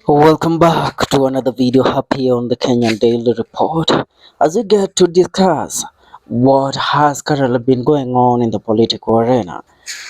Welcome back to another video up here on the Kenyan Daily Report as we get to discuss what has currently been going on in the political arena.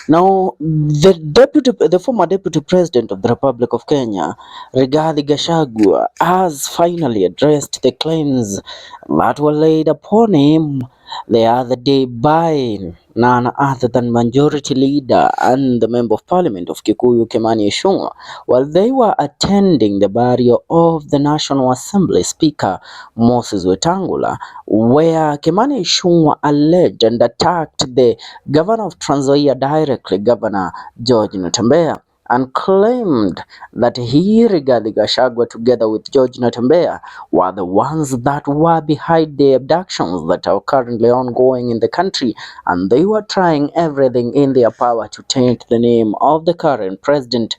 Now, the former deputy president of the Republic of Kenya, Rigathi Gachagua, has finally addressed the claims that were laid upon him the other day by none other than Majority Leader and the Member of Parliament of Kikuyu, Kimani Ichung'wah, while they were attending the burial of the National Assembly Speaker Moses Wetangula, where Kimani Ichung'wah alleged and attacked the Governor of Trans Nzoia directly, Governor George Natembeya, and claimed that he, Rigathi Gachagua, together with George Natembeya, were the ones that were behind the abductions that are currently ongoing in the country, and they were trying everything in their power to take the name of the current President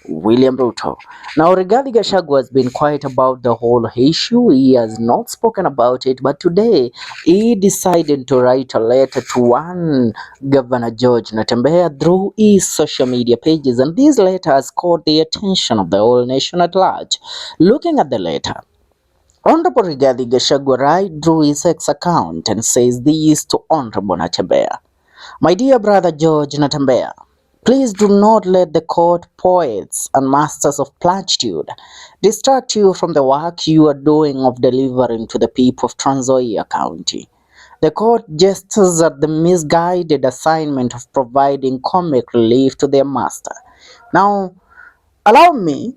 William Ruto. Now, Rigathi Gachagua has been quiet about the whole issue. He has not spoken about it, but today he decided to write a letter to one Governor George Natembeya through his social media pages, and this letter has caught the attention of the whole nation at large. Looking at the letter, Honorable Rigathi Gachagua writes through his X account and says this to Honorable Natembeya. My dear brother George Natembeya, please do not let the court poets and masters of platitude distract you from the work you are doing of delivering to the people of Trans Nzoia County. The court gestures at the misguided assignment of providing comic relief to their master. Now, allow me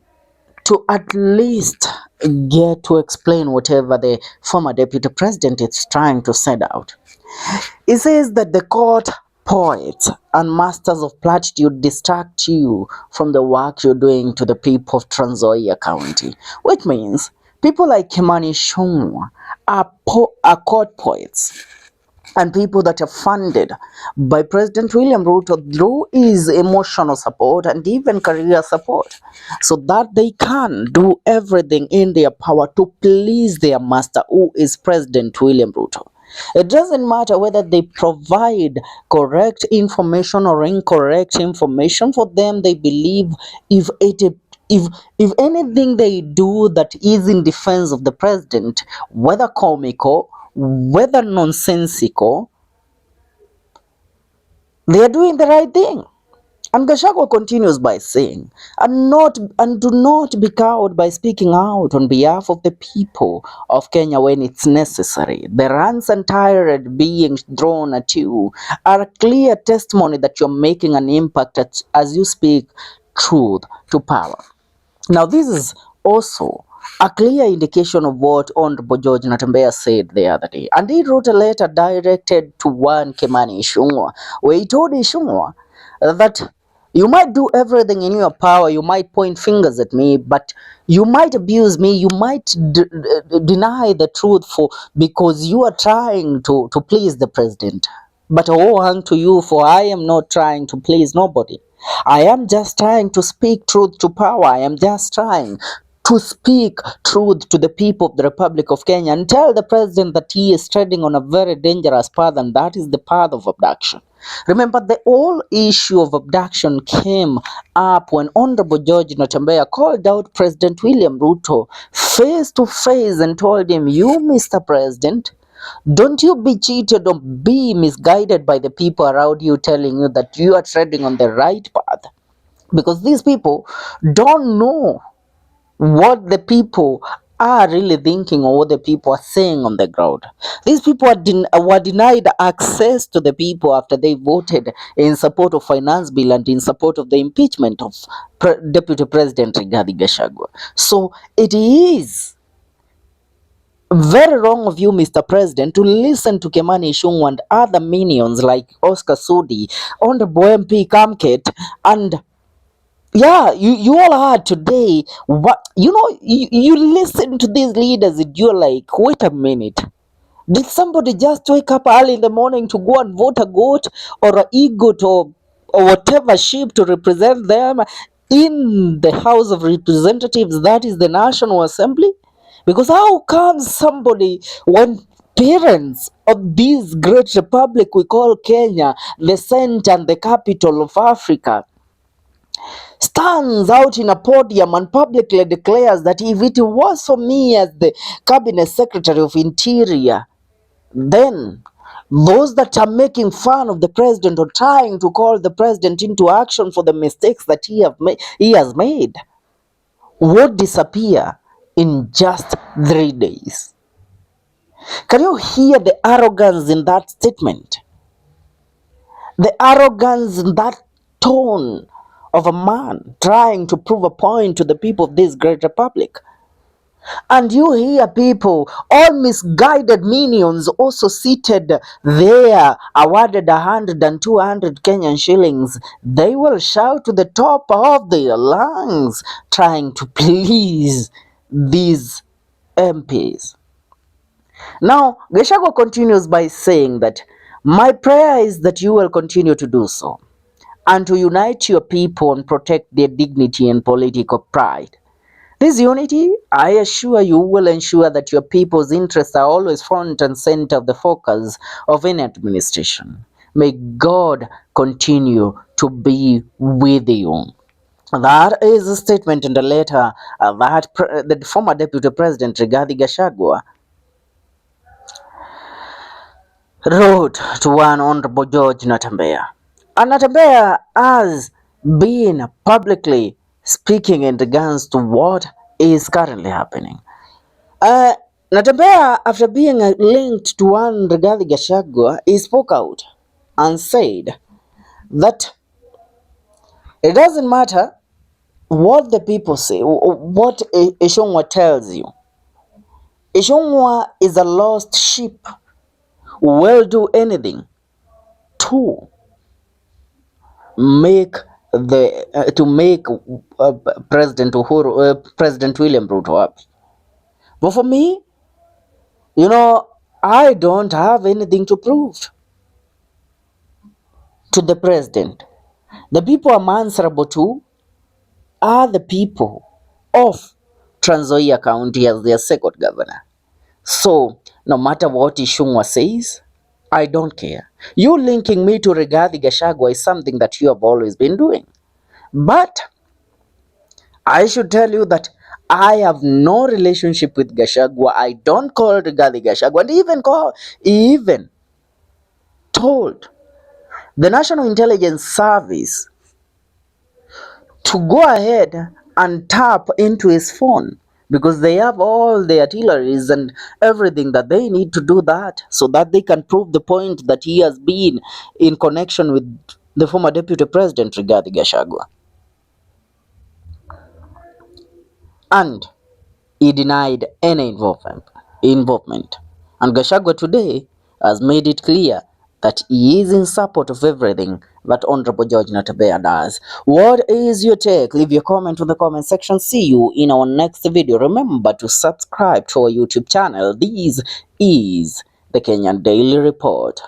to at least get to explain whatever the former deputy president is trying to send out. He says that the court poets and masters of platitude distract you from the work you're doing to the people of Trans Nzoia County, which means people like Kimani Ichung'wah are court poets and people that are funded by President William Ruto through his emotional support and even career support, so that they can do everything in their power to please their master, who is President William Ruto. It doesn't matter whether they provide correct information or incorrect information. For them, they believe if it if if anything they do that is in defense of the president, whether comical, whether nonsensical, they are doing the right thing. And Gachagua continues by saying, and do not be cowed by speaking out on behalf of the people of Kenya when it's necessary. The rants and tirade being thrown at you are a clear testimony that you're making an impact as you speak truth to power. Now, this is also a clear indication of what Honorable George Natembeya said the other day. And he wrote a letter directed to one Kimani Ichung'wah, where he told Ichung'wah that you might do everything in your power, you might point fingers at me, but you might abuse me, you might deny the truth because you are trying to please the president. But woe unto you, for I am not trying to please nobody. I am just trying to speak truth to power. I am just trying to speak truth to the people of the Republic of Kenya and tell the president that he is treading on a very dangerous path, and that is the path of abduction. Remember, the whole issue of abduction came up when Honorable George Natembeya called out President William Ruto face to face and told him, "You, Mr. President, don't you be cheated or be misguided by the people around you telling you that you are treading on the right path, because these people don't know what the people are really thinking or what the people are saying on the ground. These people were denied access to the people after they voted in support of finance bill and in support of the impeachment of Deputy President Rigathi Gachagua. So it is very wrong of you, Mr. President, to listen to Kimani Ichung'wah and other minions like Oscar Sudi, Honorable MP Kamket, and yeah, you all heard today. What you listen to these leaders and you're like, wait a minute. Did somebody just wake up early in the morning to go and vote a goat or a egot or whatever sheep to represent them in the House of Representatives, that is the National Assembly? Because how can somebody, when parents of this great republic we call Kenya, the center and the capital of Africa, stands out in a podium and publicly declares that if it was for me as the Cabinet Secretary of Interior, then those that are making fun of the president or trying to call the president into action for the mistakes that he has made would disappear in just 3 days. Can you hear the arrogance in that statement? The arrogance in that tone of a man trying to prove a point to the people of this great republic. And you hear people, all misguided minions, also seated there, awarded 100 and 200 Kenyan shillings. They will shout to the top of their lungs, trying to please these MPs. Now, Gachagua continues by saying that, my prayer is that you will continue to do so, and to unite your people and protect their dignity and political pride. This unity, I assure you, will ensure that your people's interests are always front and center of the focus of any administration. May God continue to be with you. That is a statement in the letter that the former Deputy President Rigathi Gachagua wrote to one Honorable George Natembeya. And Natembeya has been publicly speaking in regards to what is currently happening. Natembeya, after being linked to one Rigathi Gachagua, he spoke out and said that it doesn't matter what the people say, what Ishongwa tells you. Ishongwa is a lost sheep who will do anything to make President William Ruto happy. But for me, I don't have anything to prove to the president. The people I'm answerable to are the people of Trans Nzoia County as their second governor. So no matter what Ishungwa says, I don't care. You linking me to Rigathi Gachagua is something that you have always been doing. But I should tell you that I have no relationship with Gachagua. I don't call Rigathi Gachagua, and even told the National Intelligence Service to go ahead and tap into his phone, because they have all the artilleries and everything that they need to do that, so that they can prove the point that he has been in connection with the former Deputy President Rigathi Gachagua. And he denied any involvement. And Gachagua today has made it clear that he is in support of everything that Honorable George Natembeya does. What is your take? Leave your comment in the comment section. See you in our next video. Remember to subscribe to our YouTube channel. This is the Kenyan Daily Report.